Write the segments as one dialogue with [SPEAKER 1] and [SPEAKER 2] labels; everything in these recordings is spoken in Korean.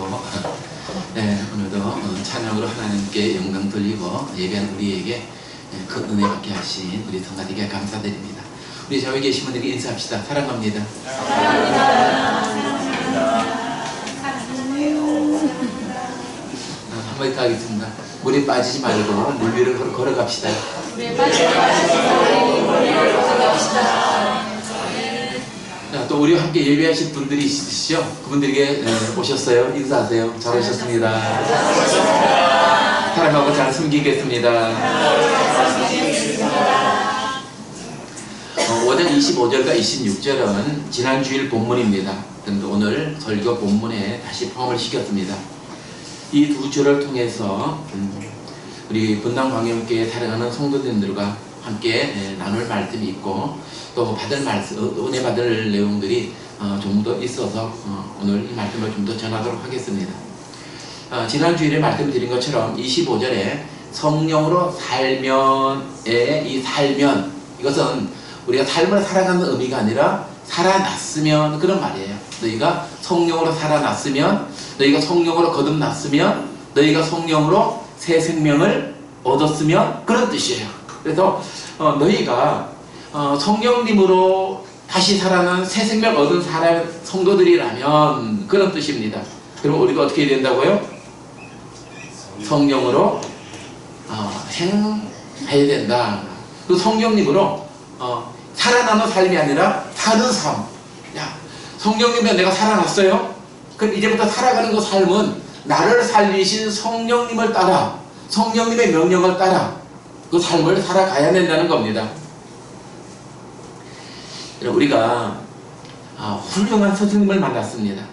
[SPEAKER 1] 또 네, 오늘도 찬양으로 하나님께 영광 돌리고 예배한 우리에게 큰 은혜 받게 하신 우리 성가대에게 감사드립니다. 우리 저기 계신 분들에게 인사합시다. 사랑합니다. 한번 더 하겠습니다. 물에 빠지지 말고 물 위를 걸어갑시다. 물에 빠지지 말고 물 위를 걸어갑시다. 또 우리와 함께 예배하실 분들이 있으시죠? 그분들에게 오셨어요. 인사하세요. 잘 오셨습니다. 사랑하고 잘 숨기겠습니다. 5장 25절과 26절은 지난 주일 본문입니다. 그런데 오늘 설교 본문에 다시 포함을 시켰습니다. 이 두 줄을 통해서 우리 분당광염교회 사랑하는 성도님들과 함께 나눌 말씀이 있고 또 받을 말씀, 은혜 받을 내용들이 좀 더 있어서 오늘 이 말씀을 좀 더 전하도록 하겠습니다. 지난 주일에 말씀드린 것처럼 25절에 성령으로 살면의 이 살면, 이것은 우리가 삶을 살아가는 의미가 아니라 살아났으면 그런 말이에요. 너희가 성령으로 살아났으면, 너희가 성령으로 거듭났으면, 너희가 성령으로 새 생명을 얻었으면 그런 뜻이에요. 그래서 너희가 성령님으로 다시 살아난 새 생명 얻은 사람 성도들이라면 그런 뜻입니다. 그럼 우리가 어떻게 해야 된다고요? 성령으로 행해야 된다. 그 성령님으로 살아나는 삶이 아니라 사는 삶. 야, 성령님에 내가 살아났어요? 그럼 이제부터 살아가는 그 삶은 나를 살리신 성령님을 따라, 성령님의 명령을 따라 그 삶을 살아가야 된다는 겁니다. 우리가 훌륭한 스승님을 만났습니다.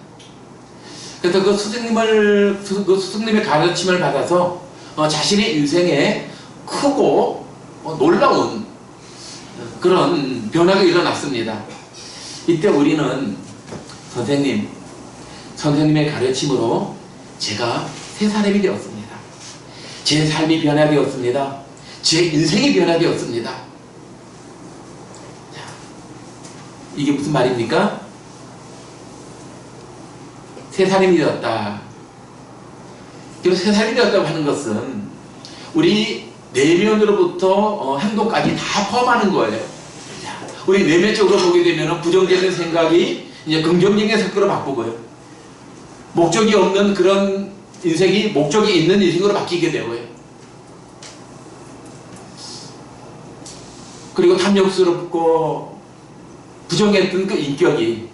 [SPEAKER 1] 그래서 그 스승님의 가르침을 받아서 자신의 인생에 크고 놀라운 그런 변화가 일어났습니다. 이때 우리는 선생님의 가르침으로 제가 새 사람이 되었습니다. 제 삶이 변화되었습니다. 제 인생이 변화되었습니다. 자, 이게 무슨 말입니까? 새 사람이 되었다. 그리고 새 사람이 되었다고 하는 것은 우리 내면으로부터 행동까지 다 포함하는 거예요. 자, 우리 내면적으로 보게 되면 부정적인 생각이 이제 긍정적인 생각으로 바꾸고요. 목적이 없는 그런 인생이 목적이 있는 인생으로 바뀌게 되고요. 그리고 탐욕스럽고 부정했던 그 인격이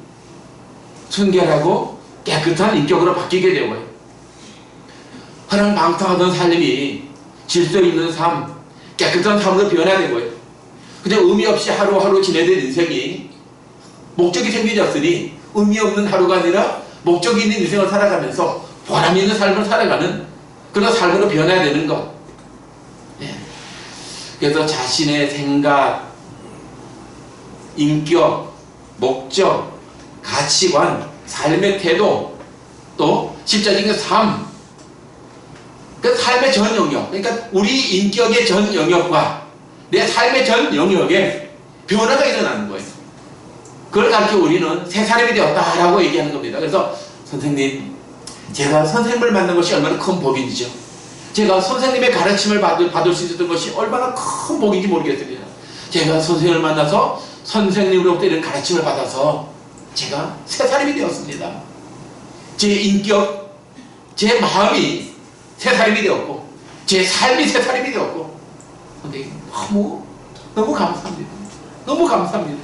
[SPEAKER 1] 순결하고 깨끗한 인격으로 바뀌게 되고요. 화랑방탕하던 삶이 질서 있는 삶, 깨끗한 삶으로 변화되고요. 그냥 의미 없이 하루하루 지내던 인생이 목적이 생겨졌으니 의미 없는 하루가 아니라 목적이 있는 인생을 살아가면서 보람 있는 삶을 살아가는 그런 삶으로 변화되는 것. 예. 그래서 자신의 생각, 인격, 목적, 가치관, 삶의 태도, 또 실제적인 삶, 그 삶의 전 영역, 그러니까 우리 인격의 전 영역과 내 삶의 전 영역에 변화가 일어나는 거예요. 그걸 가르쳐 우리는 새 사람이 되었다라고 얘기하는 겁니다. 그래서 선생님, 제가 선생님을 만난 것이 얼마나 큰 복인지죠. 제가 선생님의 가르침을 받을 수 있었던 것이 얼마나 큰 복인지 모르겠습니다. 제가 선생님을 만나서 선생님으로부터 이런 가르침을 받아서 제가 새 사람이 되었습니다. 제 인격, 제 마음이 새 사람이 되었고 제 삶이 새 사람이 되었고, 근데 너무 감사합니다. 너무 감사합니다.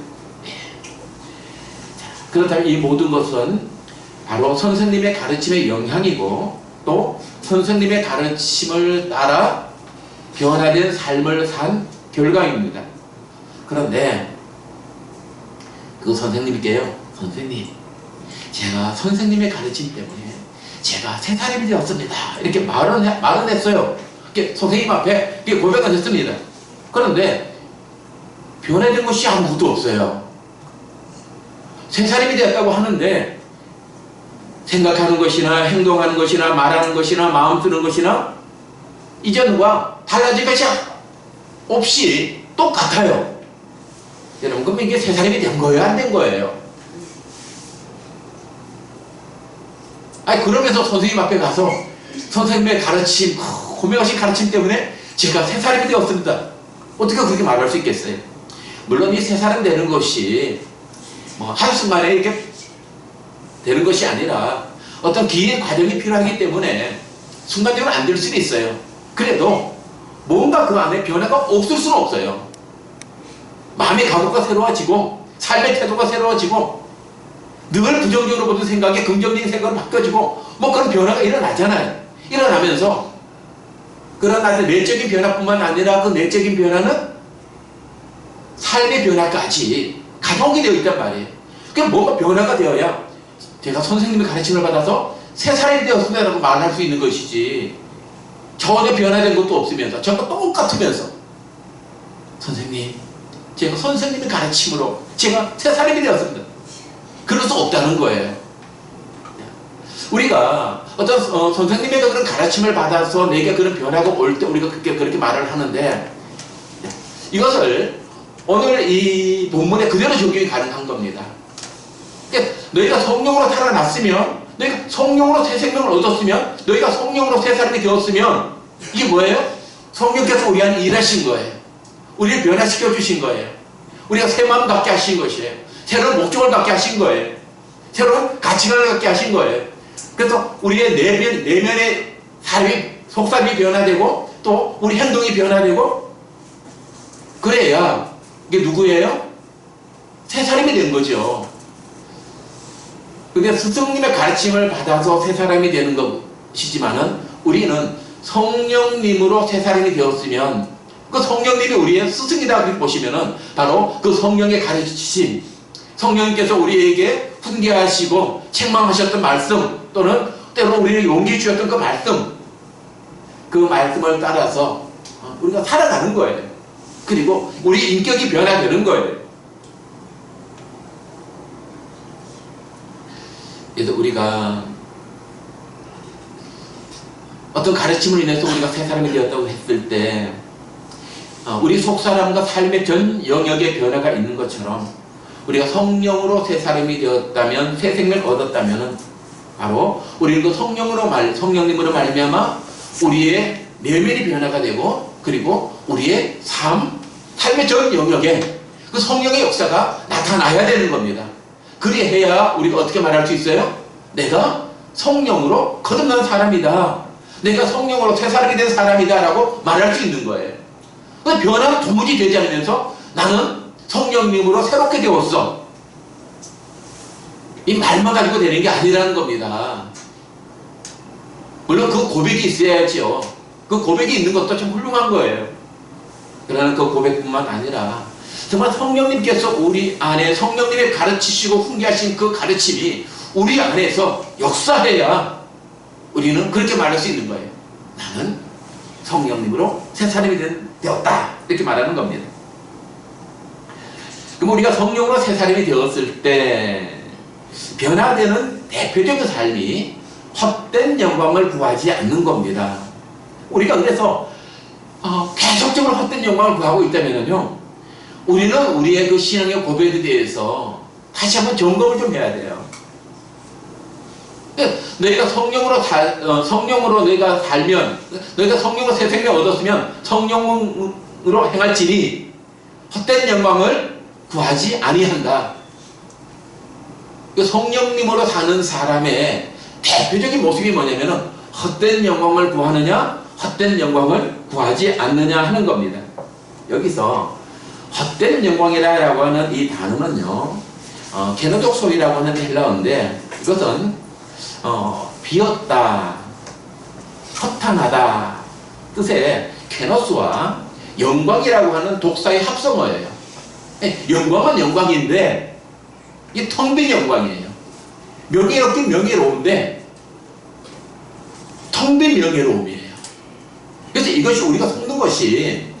[SPEAKER 1] 그렇다면 이 모든 것은 바로 선생님의 가르침의 영향이고 또 선생님의 가르침을 따라 변화된 삶을 산 결과입니다. 그런데 그 선생님께요, 선생님, 제가 선생님의 가르침 때문에 제가 새 사람이 되었습니다. 이렇게 말은 했어요. 이렇게 선생님 앞에 이렇게 고백을 했습니다. 그런데 변화된 것이 아무것도 없어요. 새 사람이 되었다고 하는데 생각하는 것이나 행동하는 것이나 말하는 것이나 마음 쓰는 것이나 이전과 달라질 것이 없이 똑같아요. 여러분, 그럼 이게 새 사람이 된 거예요? 안 된 거예요? 아니 그러면서 선생님 앞에 가서 선생님의 가르침, 고명하신 가르침 때문에 제가 새 사람이 되었습니다. 어떻게 그렇게 말할 수 있겠어요? 물론 이 새 사람 되는 것이 뭐 한순간에 이렇게 되는 것이 아니라 어떤 긴 과정이 필요하기 때문에 순간적으로 안 될 수도 있어요. 그래도 뭔가 그 안에 변화가 없을 수는 없어요. 마음의 각오가 새로워지고 삶의 태도가 새로워지고 늘 부정적으로 보던 생각이 긍정적인 생각으로 바뀌어지고 뭐 그런 변화가 일어나잖아요. 일어나면서 그런 아주 내적인 변화뿐만 아니라 그 내적인 변화는 삶의 변화까지 가동이 되어 있단 말이에요. 그럼 뭔가 변화가 되어야 제가 선생님의 가르침을 받아서 새 사람이 되었습니다 라고 말할 수 있는 것이지 전혀 변화된 것도 없으면서 전과 똑같으면서 선생님 제가 선생님의 가르침으로 제가 새 사람이 되었습니다. 그럴 수 없다는 거예요. 우리가 어떤 선생님의 그런 가르침을 받아서 내게 그런 변화가 올 때 우리가 그렇게 말을 하는데 이것을 오늘 이 본문에 그대로 적용이 가능한 겁니다. 너희가 성령으로 살아났으면 너희가 성령으로 새 생명을 얻었으면 너희가 성령으로 새 사람이 되었으면 이게 뭐예요? 성령께서 우리 안에 일하신 거예요. 우리를 변화시켜 주신 거예요. 우리가 새 마음 갖게 하신 것이에요. 새로운 목적을 갖게 하신 거예요. 새로운 가치관을 갖게 하신 거예요. 그래서 우리의 내면의 사람이 속사람이 변화되고 또 우리 행동이 변화되고 그래야 이게 누구예요? 새 사람이 된 거죠. 근데 스승님의 가르침을 받아서 새 사람이 되는 것이지만은 우리는 성령님으로 새 사람이 되었으면 그 성령님이 우리의 스승이다 그렇게 보시면은 바로 그 성령의 가르치심 성령님께서 우리에게 훈계하시고 책망하셨던 말씀 또는 때로 우리를 용기 주셨던 그 말씀 그 말씀을 따라서 우리가 살아가는 거예요. 그리고 우리 인격이 변화되는 거예요. 그래서 우리가 어떤 가르침을 인해서 우리가 새 사람이 되었다고 했을 때 우리 속사람과 삶의 전 영역의 변화가 있는 것처럼 우리가 성령으로 새 사람이 되었다면 새 생명을 얻었다면 바로 우리는 그 성령님으로 말미암아 우리의 내면이 변화가 되고 그리고 우리의 삶의 전 영역에 그 성령의 역사가 나타나야 되는 겁니다. 그리해야 우리가 어떻게 말할 수 있어요? 내가 성령으로 거듭난 사람이다. 내가 성령으로 새 사람이 된 사람이다 라고 말할 수 있는 거예요. 변화가 도무지 되지 않으면서 나는 성령님으로 새롭게 되었어. 이 말만 가지고 되는 게 아니라는 겁니다. 물론 그 고백이 있어야죠. 그 고백이 있는 것도 참 훌륭한 거예요. 그러나 그 고백뿐만 아니라 정말 성령님께서 우리 안에 성령님의 가르치시고 훈계하신 그 가르침이 우리 안에서 역사해야 우리는 그렇게 말할 수 있는 거예요. 나는 성령님으로 새 사람이 되었다. 이렇게 말하는 겁니다. 그럼 우리가 성령으로 새 사람이 되었을 때 변화되는 대표적인 삶이 헛된 영광을 구하지 않는 겁니다. 우리가 그래서 계속적으로 헛된 영광을 구하고 있다면요, 우리는 우리의 그 신앙의 고백에 대해서 다시 한번 점검을 좀 해야 돼요. 너희가 성령으로 너희가 살면, 너희가 성령으로 새 생명을 얻었으면 성령으로 행할지니 헛된 영광을 구하지 아니한다. 성령님으로 사는 사람의 대표적인 모습이 뭐냐면은 헛된 영광을 구하느냐, 헛된 영광을 구하지 않느냐 하는 겁니다. 여기서 헛된 영광이라고 하는 이 단어는요, 게노독 소리라고 하는 헬라어인데 이것은 비었다, 허탄하다 뜻의 케노스와 영광이라고 하는 독사의 합성어예요. 영광은 영광인데 이게 텅 빈 영광이에요. 명예롭긴 명예로운데 텅 빈 명예로움이에요. 그래서 이것이 우리가 속는 것이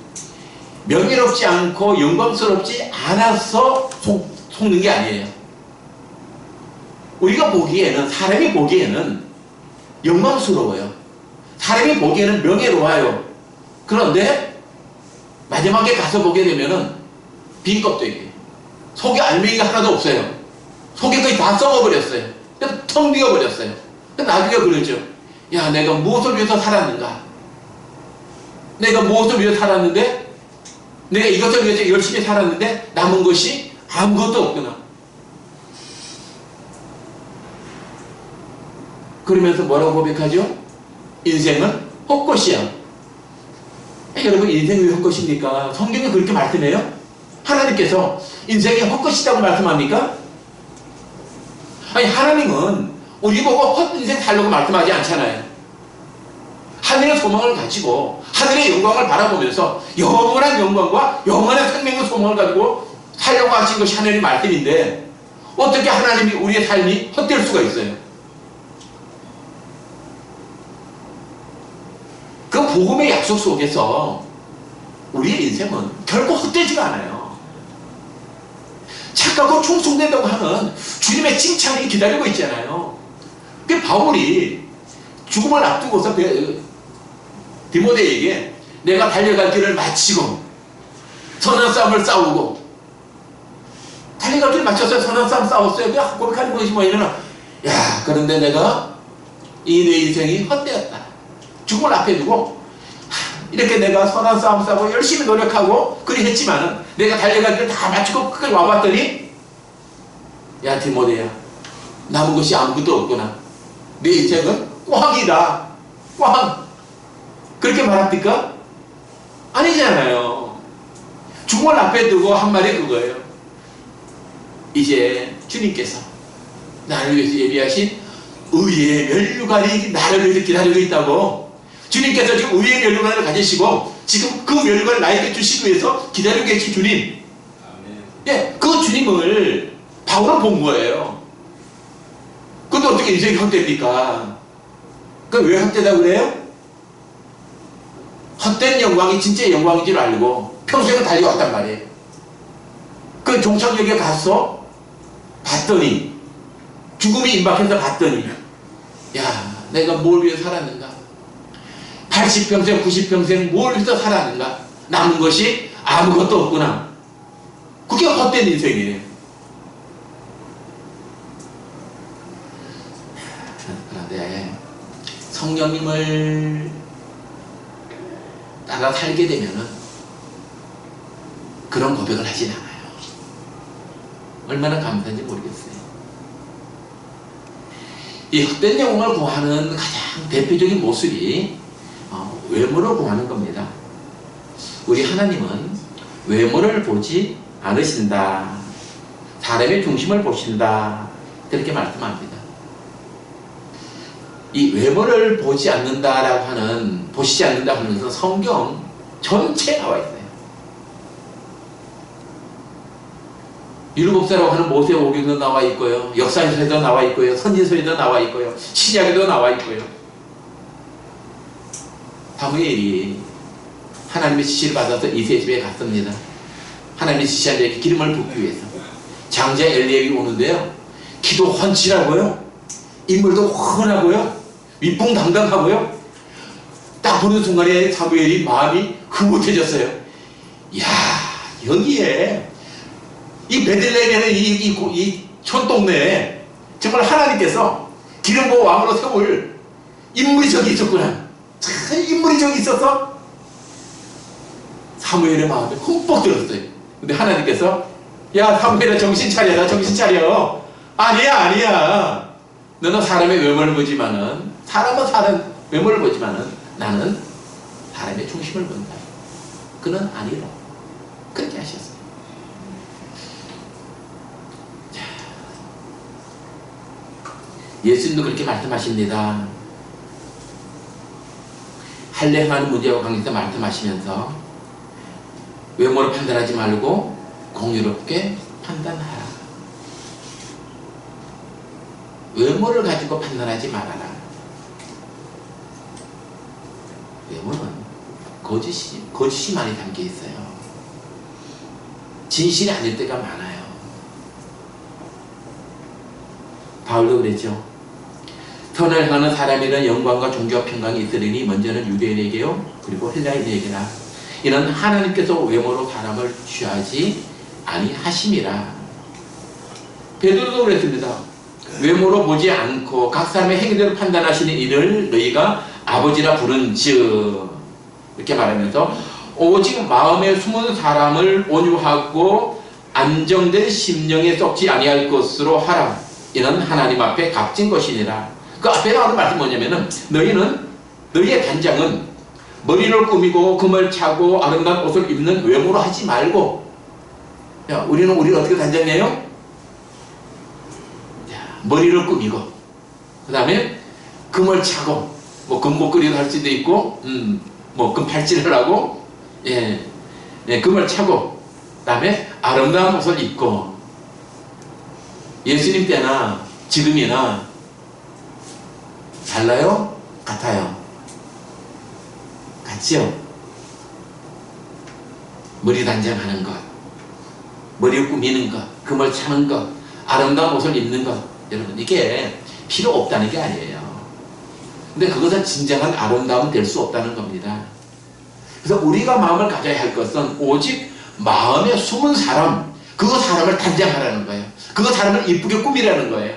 [SPEAKER 1] 명예롭지 않고 영광스럽지 않아서 속는 게 아니에요. 우리가 보기에는, 사람이 보기에는 영광스러워요. 사람이 보기에는 명예로워요. 그런데 마지막에 가서 보게 되면은 빈 껍데기, 속에 알맹이가 하나도 없어요. 속에 거의 다 썩어버렸어요. 그래서 텅 비어버렸어요. 나중에 그러죠. 야, 내가 무엇을 위해서 살았는가? 내가 무엇을 위해서 살았는데, 내가 이것을 위해서 열심히 살았는데 남은 것이 아무것도 없구나. 그러면서 뭐라고 고백하죠? 인생은 헛것이야. 여러분, 인생이 왜 헛것입니까? 성경이 그렇게 말씀해요? 하나님께서 인생이 헛것이라고 말씀합니까? 아니, 하나님은 우리 보고 헛인생 살려고 말씀하지 않잖아요. 하늘의 소망을 가지고 하늘의 영광을 바라보면서 영원한 영광과 영원한 생명의 소망을 가지고 살려고 하신 것이 하나님의 말씀인데, 어떻게 하나님이 우리의 삶이 헛될 수가 있어요? 그 복음의 약속 속에서 우리의 인생은 결코 헛되지가 않아요. 착하고 충성된다고 하는 주님의 칭찬이 기다리고 있잖아요. 그 바울이 죽음을 앞두고서 디모데에게 내가 달려갈 길을 마치고 선한 싸움을 싸우고, 달려갈 길을 마쳐서 선한 싸움 싸웠어요. 고백하는 것이 뭐냐면, 야, 그런데 내가 이 내 인생이 헛되었다. 죽음을 앞에 두고 이렇게 내가 선한 싸움 싸고 열심히 노력하고 그리 했지만은 내가 달려갈 길을 다 마치고 끝까지 와봤더니, 야, 디모데야, 남은 것이 아무것도 없구나. 내 인생은 꽝이다. 꽝. 그렇게 말합니까? 아니잖아요. 죽음을 앞에 두고 한 말이 그거예요. 이제 주님께서 나를 위해서 예비하신 의의 면류관이 나를 위해서 기다리고 있다고. 주님께서 지금 의의 면류관을 가지시고 지금 그 면류관을 나에게 주시기 위해서 기다리고 계신 주님. 예, 그 주님을 바울은 본 거예요. 근데 어떻게 인생이 헛됩니까? 그 왜 헛되다고 그래요? 헛된 영광이 진짜 영광인 줄 알고 평생을 달려왔단 말이에요. 그 종착역에 가서 봤더니, 죽음이 임박해서 봤더니, 야, 내가 뭘 위해 살았는가? 80평생 90평생 뭘 위해서 살았는가? 남은 것이 아무것도 없구나. 그게 헛된 인생이에요. 그런데 성령님을 따라 살게 되면은 그런 고백을 하진 않아요. 얼마나 감사한지 모르겠어요. 이 헛된 영광을 구하는 가장 대표적인 모습이 외모를 구하는 겁니다. 우리 하나님은 외모를 보지 않으신다. 사람의 중심을 보신다. 그렇게 말씀합니다. 이 외모를 보지 않는다라고 하는, 보시지 않는다 하면서 성경 전체에 나와 있어요. 율법사라고 하는 모세오경도 나와 있고요, 역사서에도 나와 있고요, 선지서에도 나와 있고요, 신약에도 나와 있고요. 사무엘이 하나님의 지시를 받아서 이새의 집에 갔습니다. 하나님의 지시한 자에게 기름을 붓기 위해서. 장자 엘리압이 오는데요, 키도 훤칠하고요, 인물도 훤하고요, 위풍당당하고요. 딱 보는 순간에 사무엘이 마음이 흐뭇해졌어요. 야, 여기에 이 베들레헴에는 이 촌동네에 정말 하나님께서 기름 부어 왕으로 세울 인물이 저기 있었구나. 참 인물이 저기 있어서 사무엘의 마음에 흠뻑 들었어요. 근데 하나님께서, 야, 사무엘아, 정신 차려라, 정신 차려. 아니야. 너는 사람의 외모를 보지만은, 사람은 사람 외모를 보지만은 나는 사람의 중심을 본다. 그는 아니라. 그렇게 하셨어요. 자, 예수님도 그렇게 말씀하십니다. 할례 행하는 문제와 관계해서 말씀하시면서 외모로 판단하지 말고 공의롭게 판단하라. 외모를 가지고 판단하지 말아라. 외모는 거짓이 많이 담겨 있어요. 진실이 아닐 때가 많아요. 바울도 그랬죠. 선을 행하는 사람에는 영광과 종교와 평강이 있으리니 먼저는 유대인에게요, 그리고 헬라인에게나. 이는 하나님께서 외모로 사람을 취하지 아니하심이라. 베드로도 그랬습니다. 외모로 보지 않고 각 사람의 행위대로 판단하시는 이를 너희가 아버지라 부른즉, 이렇게 말하면서 오직 마음에 숨은 사람을 온유하고 안정된 심령에 썩지 아니할 것으로 하라. 이는 하나님 앞에 값진 것이니라. 그 앞에 나오는 말씀이 뭐냐면은 너희의 단장은 머리를 꾸미고 금을 차고 아름다운 옷을 입는 외모로 하지 말고, 야, 우리는 어떻게 단장해요? 머리를 꾸미고, 그 다음에 금을 차고, 뭐 금목걸이도 할 수도 있고, 뭐 금팔찌를 하고, 금을 차고, 그 다음에 아름다운 옷을 입고. 예수님 때나 지금이나 달라요? 같아요? 같지요? 머리 단장하는 것, 머리 꾸미는 것, 금을 차는 것, 아름다운 옷을 입는 것, 여러분, 이게 필요 없다는 게 아니에요. 근데 그것은 진정한 아름다움은 될 수 없다는 겁니다. 그래서 우리가 마음을 가져야 할 것은 오직 마음에 숨은 사람, 그 사람을 단장하라는 거예요. 그 사람을 이쁘게 꾸미라는 거예요.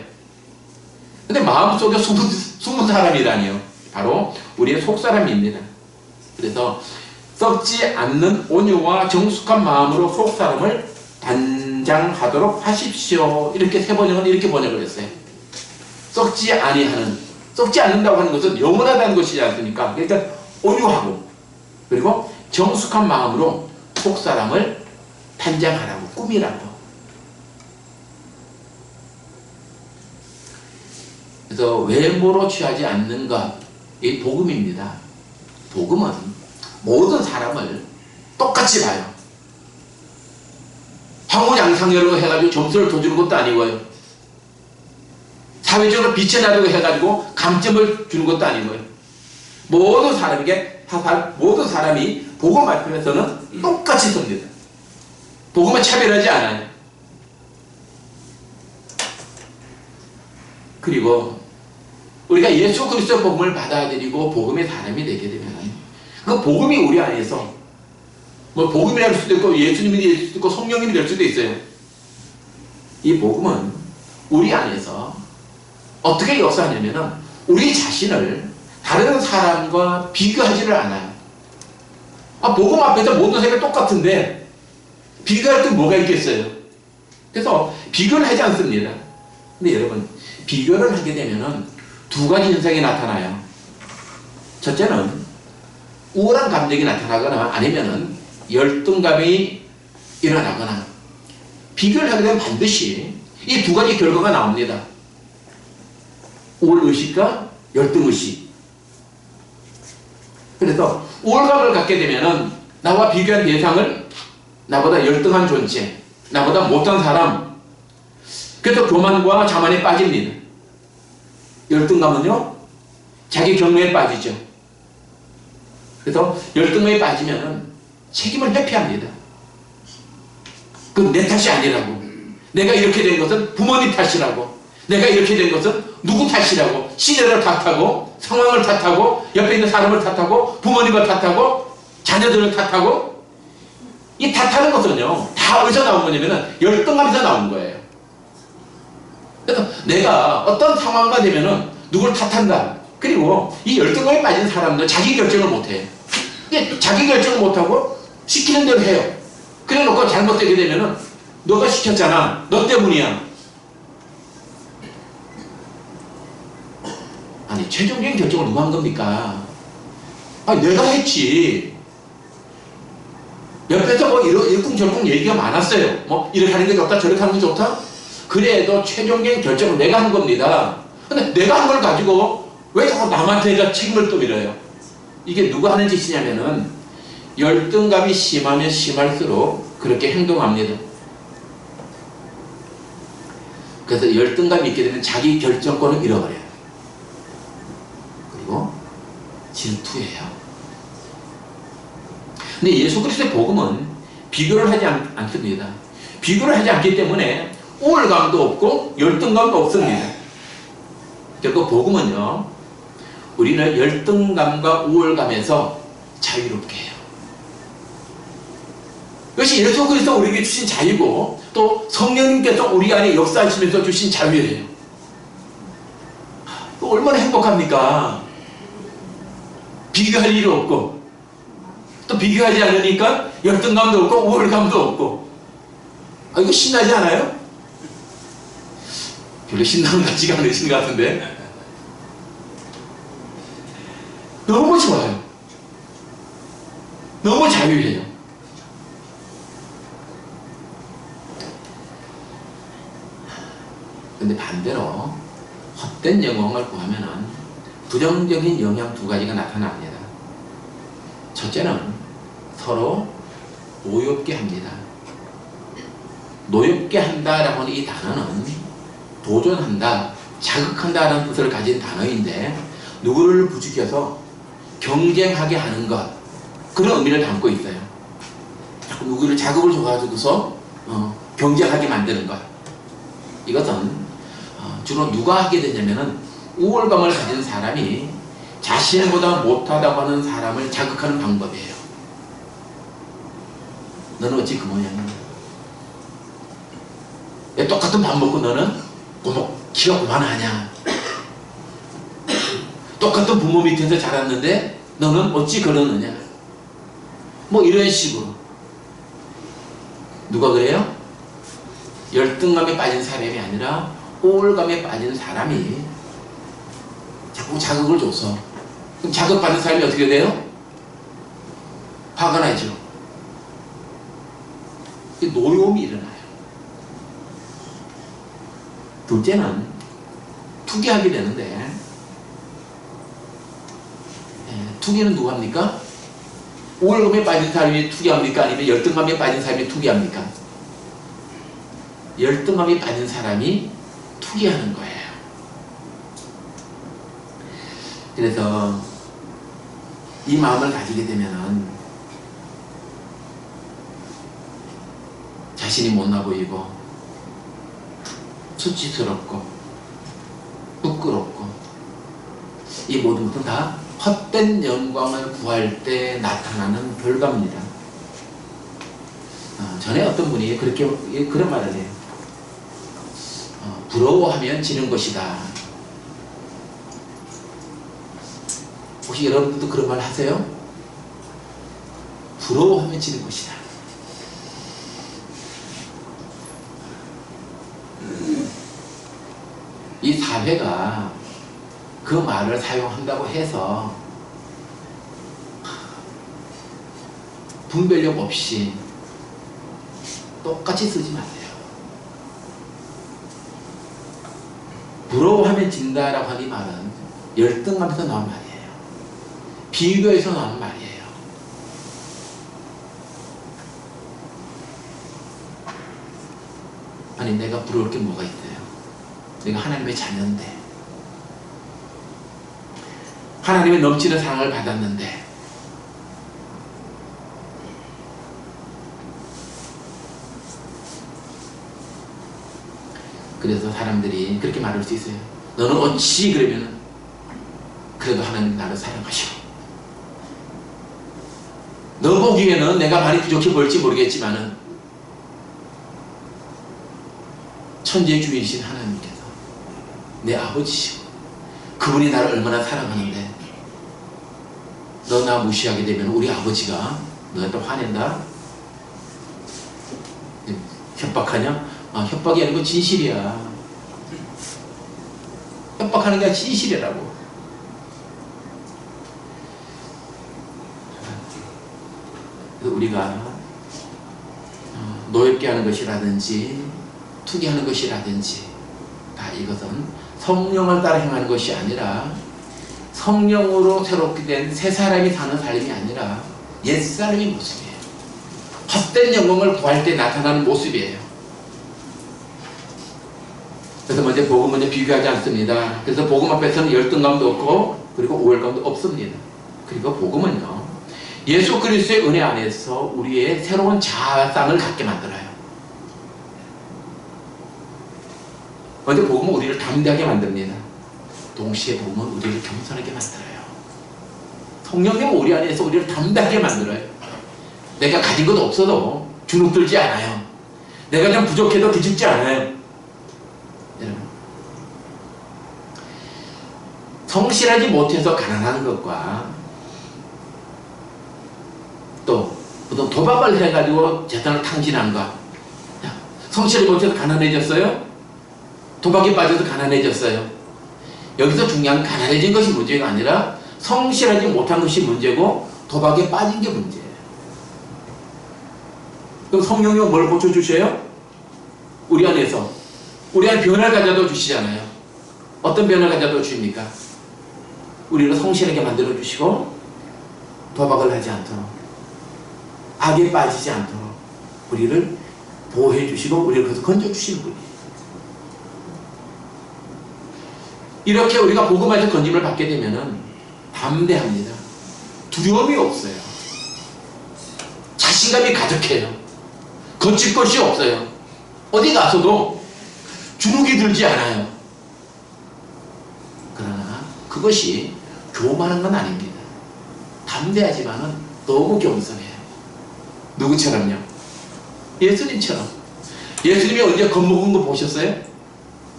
[SPEAKER 1] 근데 마음속에 숨은 사람이라니요, 바로 우리의 속사람입니다. 그래서 썩지 않는 온유와 정숙한 마음으로 속사람을 단장하도록 하십시오. 이렇게 세 번역은 이렇게 번역을 했어요. 썩지 아니하는, 썩지 않는다고 하는 것은 영원하다는 것이지 않습니까? 그러니까 온유하고, 그리고 정숙한 마음으로 속사람을 단장하라고, 꾸미라고. 그래서 외모로 취하지 않는 것, 이 복음입니다. 복음은 모든 사람을 똑같이 봐요. 황혼양상이라고 해가지고 점수를 더 주는 것도 아니고요. 사회적으로 비춰나가고 해가지고 감점을 주는 것도 아니고요. 모든 사람이 복음 앞에서는 똑같이 섭니다. 복음은 차별하지 않아요. 그리고 우리가 예수 그리스도 복음을 받아들이고 복음의 사람이 되게 되면 그 복음이 우리 안에서 뭐 복음이 될 수도 있고 예수님이 될 수도 있고 성령님이 될 수도 있어요. 이 복음은 우리 안에서 어떻게 역사하냐면은 우리 자신을 다른 사람과 비교하지를 않아요. 복음 앞에서 모든 사람이 똑같은데 비교할 때 뭐가 있겠어요? 그래서 비교를 하지 않습니다. 근데 여러분, 비교를 하게 되면은 두 가지 현상이 나타나요. 첫째는 우울한 감정이 나타나거나 아니면은 열등감이 일어나거나. 비교를 하게 되면 반드시 이 두 가지 결과가 나옵니다. 우울의식과 열등의식. 그래서 우울감을 갖게 되면은 나와 비교한 대상을 나보다 열등한 존재, 나보다 못한 사람, 그래서 교만과 자만에 빠집니다. 열등감은요, 자기 경매에 빠지죠. 그래서 열등감에 빠지면은 책임을 회피합니다. 그건 내 탓이 아니라고. 내가 이렇게 된 것은 부모님 탓이라고. 내가 이렇게 된 것은 누구 탓이라고. 시대를 탓하고, 상황을 탓하고, 옆에 있는 사람을 탓하고, 부모님을 탓하고, 자녀들을 탓하고. 이 탓하는 것은요, 다 어디서 나온 거냐면은 열등감에서 나온 거예요. 그래서 내가 어떤 상황가 되면은 누굴 탓한다. 그리고 이 열등감에 빠진 사람들은 자기 결정을 못해요. 자기 결정을 못하고 시키는 대로 해요. 그래 놓고 잘못되게 되면은 너가 시켰잖아. 너 때문이야. 아니, 최종적인 결정을 누가 한 겁니까? 아니, 내가 했지. 옆에서 뭐 일쿵저쿵 얘기가 많았어요. 뭐 이렇게 하는 게 좋다, 저렇게 하는 게 좋다. 그래도 최종적인 결정은 내가 한 겁니다. 근데 내가 한 걸 가지고 왜 자꾸 남한테 책임을 또 밀어요? 이게 누가 하는 짓이냐면은 열등감이 심하면 심할수록 그렇게 행동합니다. 그래서 열등감이 있게 되면 자기 결정권을 잃어버려요. 그리고 질투해요. 근데 예수 그리스도의 복음은 비교를 하지 않습니다. 비교를 하지 않기 때문에 우울감도 없고 열등감도 없습니다. 결국 복음은요, 우리는 열등감과 우울감에서 자유롭게 해요. 그것이 예수 그리스도 우리에게 주신 자유고 또 성령님께서 우리 안에 역사하시면서 주신 자유예요. 얼마나 행복합니까? 비교할 일이 없고, 또 비교하지 않으니까 열등감도 없고 우월감도 없고. 아, 이거 신나지 않아요? 별로 신나는 것 같지가 않으신 것 같은데. 너무 좋아요. 너무 자유해요. 근데 반대로 헛된 영광을 구하면은 부정적인 영향 두 가지가 나타납니다. 첫째는 서로 노엽게 합니다. 노엽게 한다라고 하는 이 단어는 도전한다, 자극한다라는 뜻을 가진 단어인데, 누구를 부추겨서 경쟁하게 하는 것, 그런 의미를 담고 있어요. 자꾸 누구를 자극을 줘가지고서 경쟁하게 만드는 것. 이것은 주로 누가 하게 되냐면은 우월감을 가진 사람이 자신보다 못하다고 하는 사람을 자극하는 방법이에요. 너는 어찌 그 모양이야? 똑같은 밥 먹고 너는 키가 그만하냐? 똑같은 부모 밑에서 자랐는데 너는 어찌 그러느냐? 뭐 이런 식으로. 누가 그래요? 열등감에 빠진 사람이 아니라 우월감에 빠진 사람이 자꾸 자극을 줘서, 그럼 자극받는 사람이 어떻게 돼요? 화가 나죠. 노여움이 일어나요. 둘째는 투기하게 되는데, 투기는 누가 합니까? 우월감에 빠진 사람이 투기합니까? 아니면 열등감에 빠진 사람이 투기합니까? 열등감에 빠진 사람이 투기하는 거예요. 그래서 이 마음을 가지게 되면은 자신이 못나 보이고 수치스럽고 부끄럽고, 이 모든 것은 다 헛된 영광을 구할 때 나타나는 결과입니다. 전에 어떤 분이 그런 말을 해요. 부러워하면 지는 것이다. 혹시 여러분들도 그런 말 하세요? 부러워하면 지는 것이다. 이 사회가 그 말을 사용한다고 해서 분별력 없이 똑같이 쓰지 마세요. 부러워하면 진다라고 하는 이 말은 열등감에서 나온 말이에요. 비교에서 나온 말이에요. 아니, 내가 부러울 게 뭐가 있어요? 내가 하나님의 자녀인데, 하나님의 넘치는 사랑을 받았는데, 그래서 사람들이 그렇게 말할 수 있어요. 너는 어찌 그러면은 그래도 하나님 나를 사랑하시고, 너 보기에는 내가 많이 부족해 보일지 모르겠지만은 천지의 주인이신 하나님께서 내 아버지시고 그분이 나를 얼마나 사랑하는데, 너 나 무시하게 되면 우리 아버지가 너한테 화낸다? 협박하냐? 협박이 아니고 진실이야. 협박하는 게 아니라 진실이라고. 그래서 우리가 노엽게 하는 것이라든지 투기하는 것이라든지, 다 이것은 성령을 따라 행하는 것이 아니라, 성령으로 새롭게 된 새 사람이 사는 삶이 아니라 옛사람의 모습이에요. 헛된 영광을 구할 때 나타나는 모습이에요. 그래서 먼저 복음은 비교하지 않습니다. 그래서 복음 앞에서는 열등감도 없고 그리고 우월감도 없습니다. 그리고 복음은요, 예수 그리스도의 은혜 안에서 우리의 새로운 자아상을 갖게 만들어요. 먼저 복음은 우리를 담대하게 만듭니다. 동시에 복음은 우리를 겸손하게 만들어요. 성령님은 우리 안에서 우리를 담대하게 만들어요. 내가 가진 것 없어도 주눅들지 않아요. 내가 좀 부족해도 뒤집지 않아요. 여러분, 성실하지 못해서 가난한 것과 또 어떤 도박을 해가지고 재산을 탕진한 것. 성실하지 못해서 가난해졌어요? 도박에 빠져서 가난해졌어요? 여기서 중요한 건 가난해진 것이 문제가 아니라 성실하지 못한 것이 문제고 도박에 빠진 게 문제예요. 그럼 성령이 뭘 고쳐주셔요? 우리 안에서. 우리 안에 변화를 가져다 주시잖아요. 어떤 변화를 가져다 주십니까? 우리를 성실하게 만들어 주시고 도박을 하지 않도록, 악에 빠지지 않도록 우리를 보호해 주시고 우리를 거기서 건져 주시는 분이에요. 이렇게 우리가 복음에서 건짐을 받게 되면은 담대합니다. 두려움이 없어요. 자신감이 가득해요. 거칠 것이 없어요. 어디 가서도 주눅이 들지 않아요. 그러나 그것이 교만한 건 아닙니다. 담대하지만은 너무 겸손해요. 누구처럼요? 예수님처럼. 예수님이 언제 겁먹은 거 보셨어요?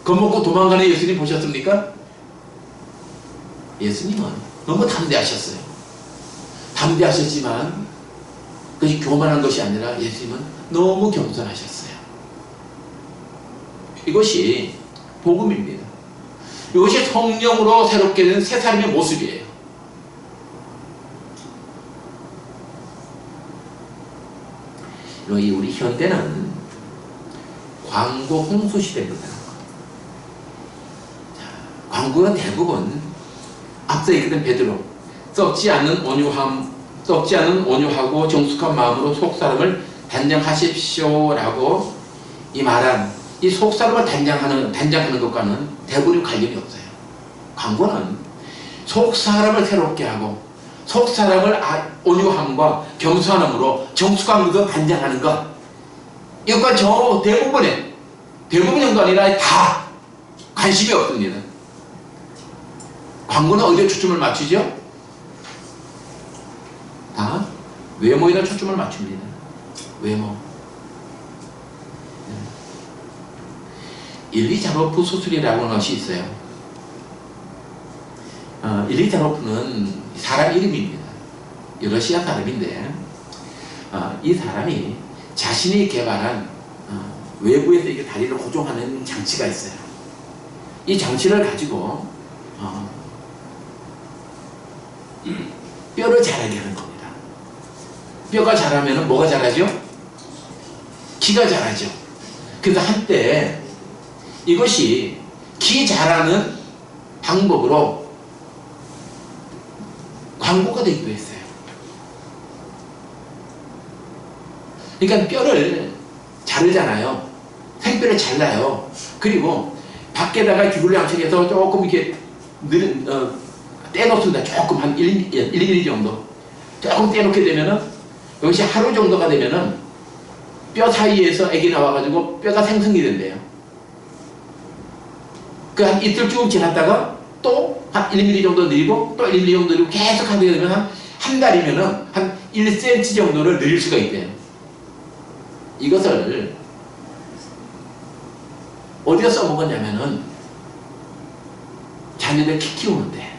[SPEAKER 1] 겁먹고 도망가는 예수님 보셨습니까? 예수님은 너무 담대하셨어요. 담대하셨지만 그것이 교만한 것이 아니라 예수님은 너무 겸손하셨어요. 이것이 복음입니다. 이것이 성령으로 새롭게 된 새 사람의 모습이에요. 우리 현대는 광고 홍수 시대입니다. 광고는 대부분 앞서 얘기했던 베드로, 썩지 않는 온유하고 정숙한 마음으로 속사람을 단장하십시오라고 이 말한 이 속사람을 단장하는 것과는 대부분 관련이 없어요. 광고는 속사람을 새롭게 하고 속사람을 온유함과 겸손함으로 정숙한 것을 단장하는 것, 이것과 저 대부분 정도 아니라 다 관심이 없습니다. 광고는 어디에 초점을 맞추죠? 다 외모에다 초점을 맞춥니다. 외모. 1,2잔호프 수술이라고 하는 것이 있어요. 1,2잔호프는 사람 이름입니다. 러시아 사람인데 이 사람이 자신이 개발한 외부에서 이게 다리를 고정하는 장치가 있어요. 이 장치를 가지고 뼈를 자라게 하는 겁니다. 뼈가 자라면 뭐가 자라죠? 기가 자라죠. 그래서 한때 이것이 기 자라는 방법으로 광고가 되기도 했어요. 그러니까 뼈를 자르잖아요. 생뼈를 잘라요. 그리고 밖에다가 기구를 양식해서 조금 이렇게 떼놓습니다. 조금 한 1mm 정도. 조금 떼놓게 되면은 이것이 하루 정도가 되면은 뼈 사이에서 액이 나와가지고 뼈가 생성이 된대요. 그 한 이틀 쭉 지났다가 또 한 1mm 정도 늘리고 또 1mm 정도 늘리고 계속 하게 되면 한 달이면은 한 1cm 정도를 늘릴 수가 있대요. 이것을 어디다 써먹었냐면은 자녀들 키 키우는데,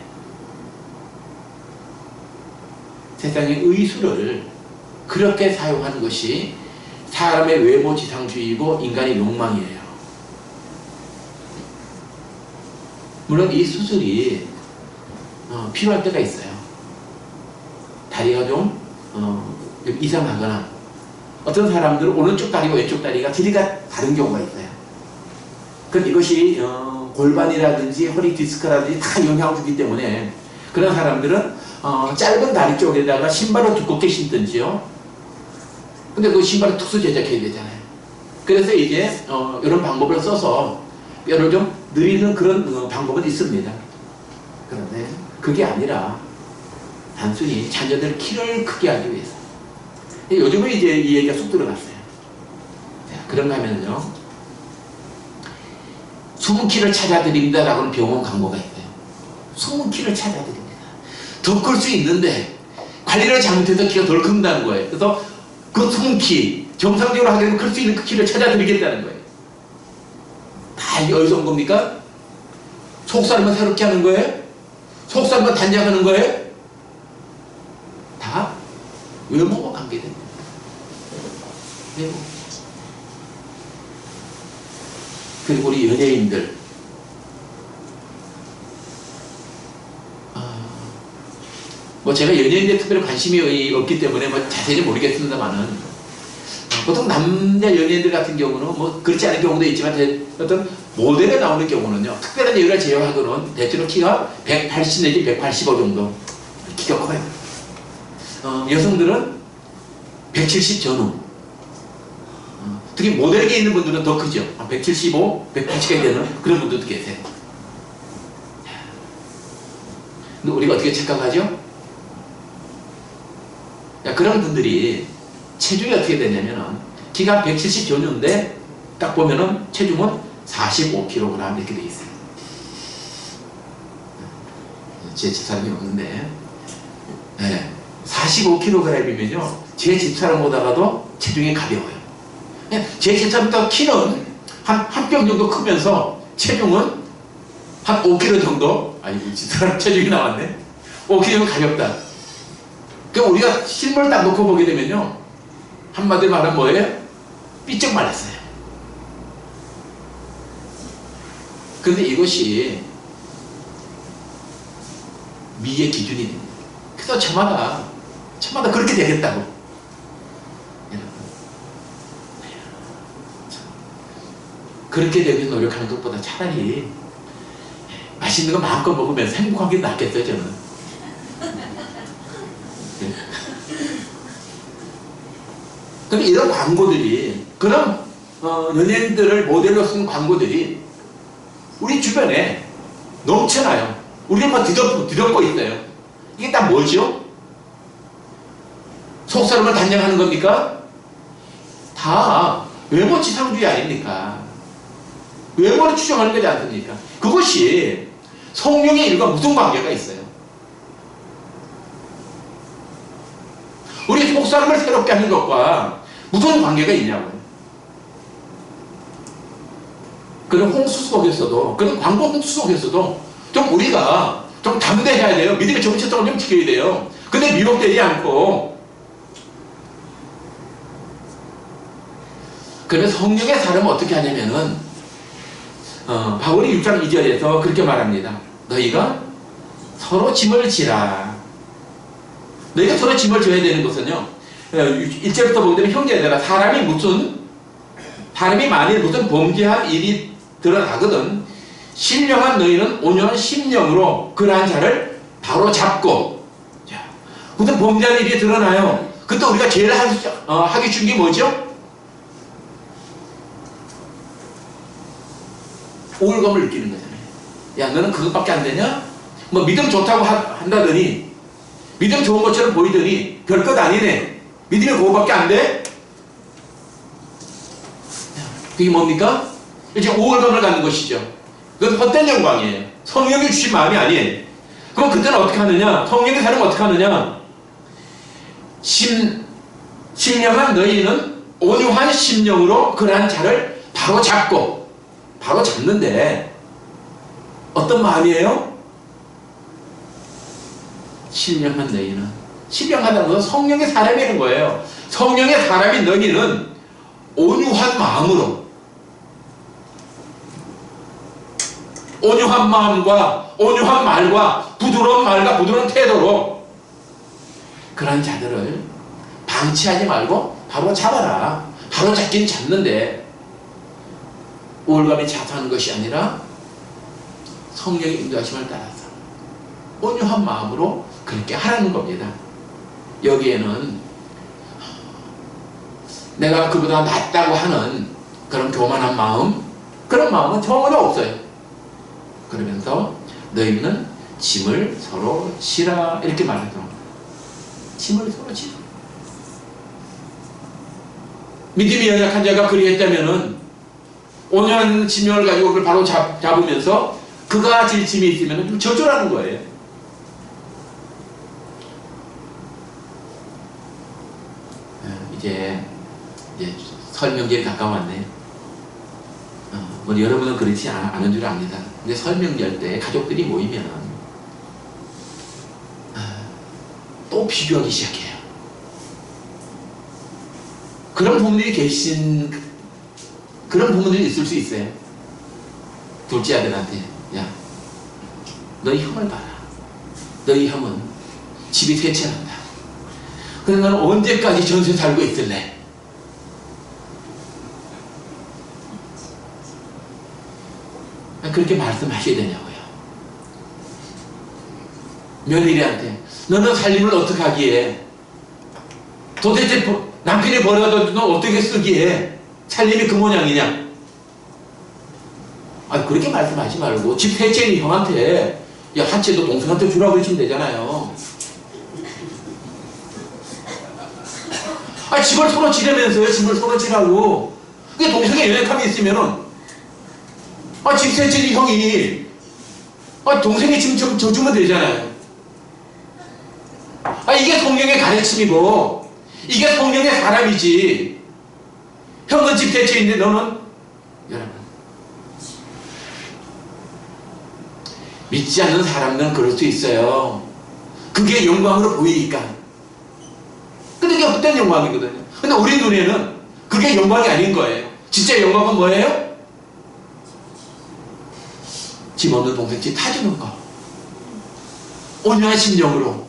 [SPEAKER 1] 세상의 의술을 그렇게 사용하는 것이 사람의 외모 지상주의이고 인간의 욕망이에요. 물론 이 수술이 필요할 때가 있어요. 다리가 좀 이상하거나, 어떤 사람들은 오른쪽 다리와 왼쪽 다리가 길이가 다른 경우가 있어요. 그럼 이것이 골반이라든지 허리 디스크라든지 다 영향을 주기 때문에 그런 사람들은 짧은 다리 쪽에다가 신발을 두껍게 신든지요. 근데 그 신발을 특수 제작해야 되잖아요. 그래서 이제 이런 방법을 써서 뼈를 좀 늘리는 그런 방법은 있습니다. 그런데 그게 아니라 단순히 자녀들 키를 크게 하기 위해서. 요즘은 이제 이 얘기가 쑥 들어갔어요. 그런가 하면요, 숨은 키를 찾아드립니다 라고는 병원 광고가 있어요. 숨은 키를 찾아드립니다. 더 클 수 있는데 관리를 잘못해서 키가 덜 큰다는 거예요. 그래서 그 숨은 키, 정상적으로 하게 되면 클 수 있는 그 키를 찾아드리겠다는 거예요. 다 이게 어디서 온 겁니까? 속사람을 새롭게 하는 거예요? 속살만 단장하는 거예요? 다 외모와 관계됩니다. 외모. 그리고 우리 연예인들, 뭐 제가 연예인에 특별히 관심이 없기 때문에 뭐 자세히 모르겠습니다만은, 보통 남자 연예인들 같은 경우는 뭐 그렇지 않은 경우도 있지만 어떤 모델에 나오는 경우는요, 특별한 예를 제외하고는 대체로 키가 180 내지 185 정도 키가 커요. 여성들은 170 전후, 특히 모델에 있는 분들은 더 크죠. 175, 180이 되는 그런 분들도 계세요. 근데 우리가 어떻게 착각하죠? 그런 분들이 체중이 어떻게 되냐면은 키가 170 전후인데 딱 보면은 체중은 45kg 이렇게 돼 있어요. 제 집사람이 없는데, 네, 45kg이면요 제 집사람보다도 체중이 가벼워요. 제 집사람보다 키는 한 뼘 정도 크면서 체중은 한 5kg 정도. 아이고, 집사람 체중이 나왔네. 5kg 가볍다. 그러니까 우리가 실물을 딱 놓고 보게 되면요, 한마디로 말하면 뭐예요? 삐쩍 말랐어요. 그런데 이것이 미의 기준이 됩니다. 그래서 저마다 그렇게 되겠다고. 그렇게 되기 노력하는 것보다 차라리 맛있는 거 마음껏 먹으면서 행복한 게 낫겠어요, 저는. 근데 이런 광고들이, 그런 연예인들을 모델로 쓴 광고들이 우리 주변에 넘쳐나요. 우리만 뒤덮고 있어요. 이게 다 뭐죠? 속사람을 단정하는 겁니까? 다 외모 지상주의 아닙니까? 외모를 추정하는 거지 않습니까? 그것이 성령의 일과 무슨 관계가 있어요? 우리 속사람을 새롭게 하는 것과 무슨 관계가 있냐고요. 그런 홍수 속에서도, 그런 광고 홍수 속에서도 좀 우리가 좀 담대해야 돼요. 믿음의 정체성을 좀 지켜야 돼요. 근데 미혹되지 않고. 그래서 성령의 사람은 어떻게 하냐면은, 바울이 6장 2절에서 그렇게 말합니다. 너희가 서로 짐을 지라. 너희가 서로 짐을 져야 되는 것은요, 1절부터 보게 되면 형제들아, 사람이 만일 무슨 범죄한 일이 드러나거든 신령한 너희는 온유한 심령으로 그러한 자를 바로 잡고. 자, 무슨 범죄한 일이 드러나요. 그때 우리가 제일 하기 쉬운 게 뭐죠? 우울감을 느끼는 거잖아요. 야, 너는 그것밖에 안 되냐? 뭐 믿음 좋다고 한다더니, 믿음 좋은 것처럼 보이더니 별것 아니네. 믿음이 그거밖에 안 돼? 그게 뭡니까? 이제 우월감을 갖는 것이죠. 그건 헛된 영광이에요. 성령이 주신 마음이 아니에요. 그럼 그때는 어떻게 하느냐? 성령의 사람은 어떻게 하느냐? 신령한 너희는 온유한 심령으로 그러한 자를 바로 잡고. 바로 잡는데 어떤 마음이에요? 신령한 너희는, 신령하다는 것은 성령의 사람이라는 거예요. 성령의 사람인 너희는 온유한 마음으로, 온유한 마음과 온유한 말과 부드러운 말과 부드러운 태도로 그런 자들을 방치하지 말고 바로 잡아라. 바로 잡긴 잡는데 우월감이 자수하는 것이 아니라 성령의 인도하심을 따라서 온유한 마음으로 그렇게 하라는 겁니다. 여기에는 내가 그보다 낫다고 하는 그런 교만한 마음, 그런 마음은 전혀 없어요. 그러면서 너희는 짐을 서로 지라 이렇게 말하죠. 짐을 서로 지라. 믿음이 연약한 자가 그리했다면은 온유한 심령을 가지고 그걸 바로 잡으면서 그가 질 짐이 있으면 좀 저주라는 거예요. 이제 설 명절이 가까웠네. 뭐 여러분은 그렇지 않은 줄 압니다. 근데 설 명절 때 가족들이 모이면 또 비교하기 시작해요. 그런 부모들이 그런 부모들이 있을 수 있어요. 둘째 아들한테, 야, 너희 형을 봐라. 너희 형은 집이 세 채 난다. 그래, 너는 언제까지 전세 살고 있을래? 그렇게 말씀하셔야 되냐고요. 며느리한테 너는 살림을 어떻게 하기에? 도대체 남편이 벌어도 너 어떻게 쓰기에? 살림이 그 모양이냐? 아니, 그렇게 말씀하지 말고 집 세 채인 형한테, 야, 한 채도 동생한테 주라고 그러시면 되잖아요. 아, 집을 서로 지르면서요. 집을 서로 지라고. 그게 동생의 연약함이 있으면은, 아, 집 세 채인 형이, 아, 동생이 지금 좀 져주면 되잖아요. 아, 이게 성령의 가르침이고, 이게 성령의 사람이지. 형은 집 세 채인데 너는, 여러분, 믿지 않는 사람들은 그럴 수 있어요. 그게 영광으로 보이니까. 근데 그게 헛된 영광이거든요. 근데 우리 눈에는 그게 영광이 아닌 거예요. 진짜 영광은 뭐예요? 집 없는 동생 집 타주는 거. 온유한 심령으로.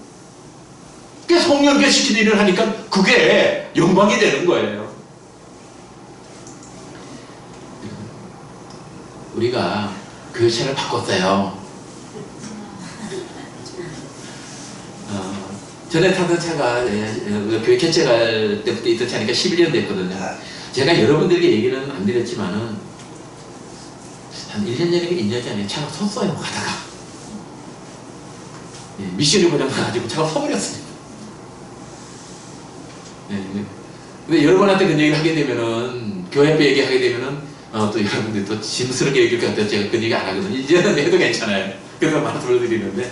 [SPEAKER 1] 그게 성령께 시키는 일을 하니까 그게 영광이 되는 거예요. 우리가 교회차를 바꿨어요. 전에 타던 차가 교회 개최할 때부터 있던 차니까 11년 됐거든요. 제가 여러분들에게 얘기는 안 드렸지만은 한 1년 전에 2년 전에 차가 섰어요. 가다가 미션이 고장나가지고 차가 서버렸습니다. 근데 여러분한테 그런 얘기를 하게 되면은, 교회표 얘기하게 되면은 또 여러분들 또 짐스럽게 얘기할 것 같아요. 제가 그 얘기 안 하거든요. 이제는 해도 괜찮아요. 그래서 말씀을 드리는데,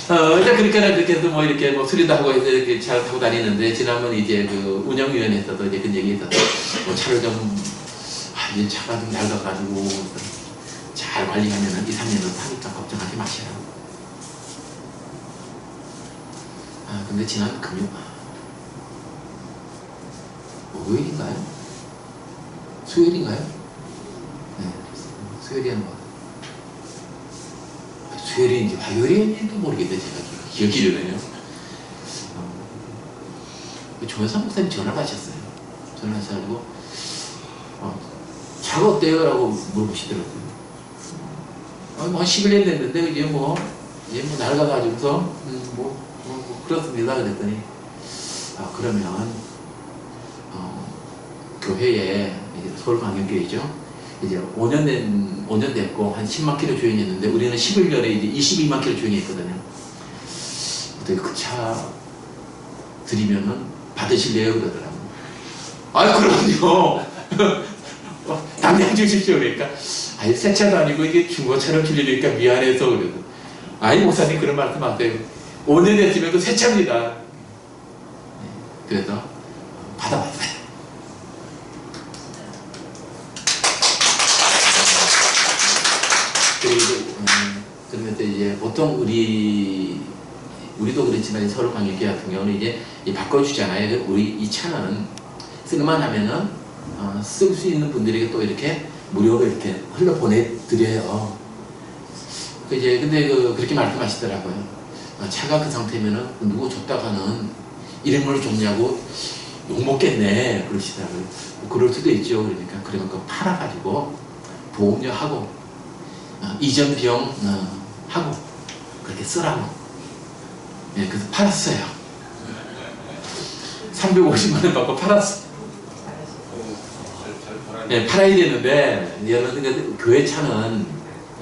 [SPEAKER 1] 일단 그렇게 해서 뭐 이렇게 뭐 수리도 하고 해서 이렇게 잘 타고 다니는데, 지난번 이제 그 운영위원회에서도 이제 그런 얘기 있었어. 뭐 차를 좀, 이제 차가 좀 낡아가지고 잘 관리하면은 2, 3년은 타니까 걱정하지 마시라고. 근데 지난 목요일인가요? 수요일인가요? 네, 수요일이었는 것 같아요. 수요일인지 화요일인지도 모르겠네. 제가 기억이 이러네요. 조현상 목사님 전화가 하셨어요. 전화하셔가지고 차가 어때요? 라고 물어보시더라고요. 뭐 한 11년 됐는데 이제 뭐 낡아가지고서 그렇습니다. 그랬더니 그러면 교회에 서울광역교회죠. 이제 5년 됐고 한 10만 킬로 조인했는데 우리는 11년에 이제 22만 킬로 조인했거든요. 어떻게 그 차 드리면은 받으실래요? 그러더라고요. 그럼요. 당장 주십시오. 그러니까 새 차도 아니고 이게 중고차를 빌리니까 미안해서 그래도. 목사님 그런 말씀 하세요. 5년 됐으면 그 새 차입니다. 그래서 받아봤어요. 그러면서 이제 보통 우리도 그렇지만 서울광역교회 같은 경우는 이제 바꿔주잖아요. 우리 이 차는 쓰기만 하면은 쓸 수 있는 분들에게 또 이렇게 무료로 이렇게 흘러 보내드려요. 근데 그렇게 말씀하시더라고요. 차가 그 상태면은 누구 줬다가는 이름을 줬냐고 욕먹겠네 그러시더라고요. 그럴 수도 있죠. 그러니까 그러면 그거 팔아가지고 보험료 하고 이전 비용 하고 그렇게 쓰라고. 그래서 팔았어요. 350만 원 받고 팔았어. 팔아야 되는데 여러분 교회 차는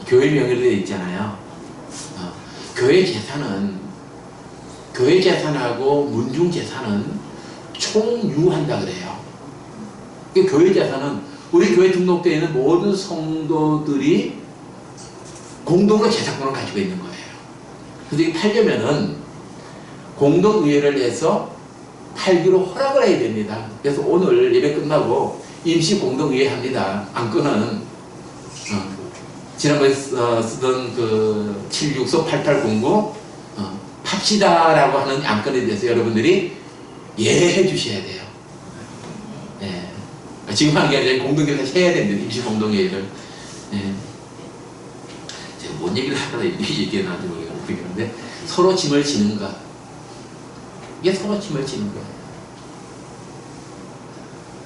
[SPEAKER 1] 교회 명의로 되어 있잖아요. 교회 재산하고 문중 재산은 총유한다 그래요. 교회 재산은 우리 교회 등록되어 있는 모든 성도들이 공동으로 재산권을 가지고 있는 거예요. 그래서 이게 팔려면은 공동의회를 해서 팔기로 허락을 해야 됩니다. 그래서 오늘 예배 끝나고 임시 공동의회 합니다. 안건은 지난번에 쓰던 그 764-8809 합시다라고 하는 안건에 대해서 여러분들이 예해 주셔야 돼요. 예. 지금 하는 게 아니라 공동회의를 해야 됩니다. 임시 공동회의를. 예. 제가 뭔 얘기를 하다가 얘기가 나한테 모르겠는데, 서로 짐을 지는 것. 이게 서로 짐을 지는 거예요.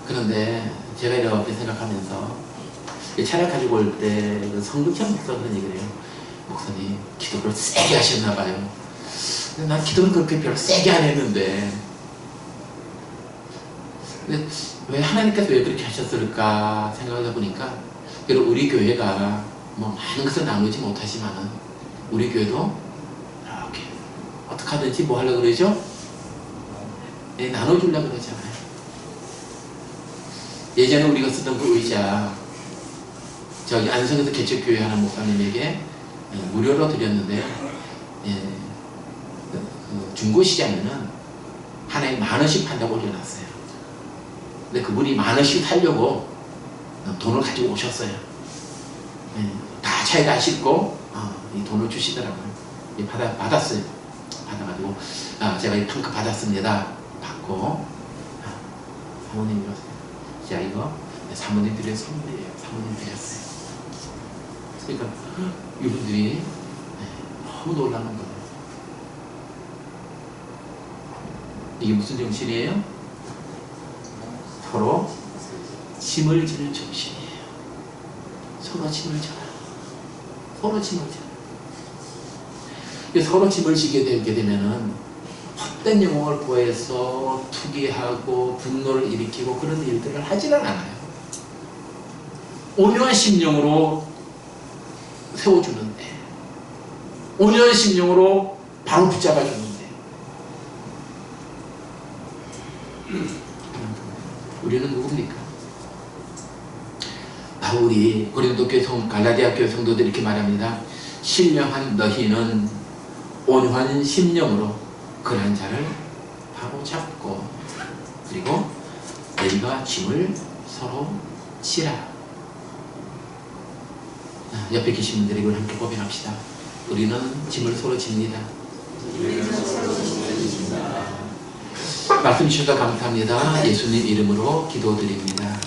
[SPEAKER 1] 그런데 제가 이렇게 생각하면서 차를 가지고 올 때 성극찬 목사가 그런 얘기를 해요. 목사님 기도를 세게 하셨나 봐요. 근데 난 기도는 그렇게 별로 세게 안 했는데, 근데 왜 하나님께서 왜 그렇게 하셨을까 생각을 해보니까, 그리고 우리 교회가 뭐 많은 것을 나누지 못하지만은 우리 교회도 이렇게 어떻게 하든지 뭐 하려고 그러죠? 네, 나눠주려고 그러잖아요. 예전에 우리가 쓰던 그 의자, 저기 안성에서 개척교회 하는 목사님에게 무료로 드렸는데, 그 중고시장에는 하나에 10,000원씩 판다고 올려놨어요. 근데 그분이 10,000원씩 살려고 돈을 가지고 오셨어요. 다 차에다 싣고 이 돈을 주시더라고요. 받았어요. 받아가지고 제가 이 탕크 받았습니다. 받고 사모님이 왔어요. 자, 이거 사모님 드린 선물이에요. 사모님 드렸어요. 그러니까 이분들이 너무 놀라는 거예요. 이게 무슨 정신이에요? 서로 짐을 지는 정신이에요. 서로 짐을 져요. 서로 짐을 져요. 서로 짐을 지게 되게 되면은 헛된 영혼을 구해서 투기하고 분노를 일으키고 그런 일들을 하지는 않아요. 온유한 심령으로 세워주는데, 온유한 심령으로 바로 붙잡아주는데, 우리는 누굽니까? 바울이 고린도 교회 갈라디아 교회 성도들 이렇게 말합니다. 신령한 너희는 온유한 심령으로 그러한 자를 바로 잡고, 그리고 너희가 짐을 서로 지라. 옆에 계신 분들이 이걸 함께 고백합시다. 우리는 짐을 서로 집니다. 말씀 주셔서 감사합니다. 예수님 이름으로 기도드립니다.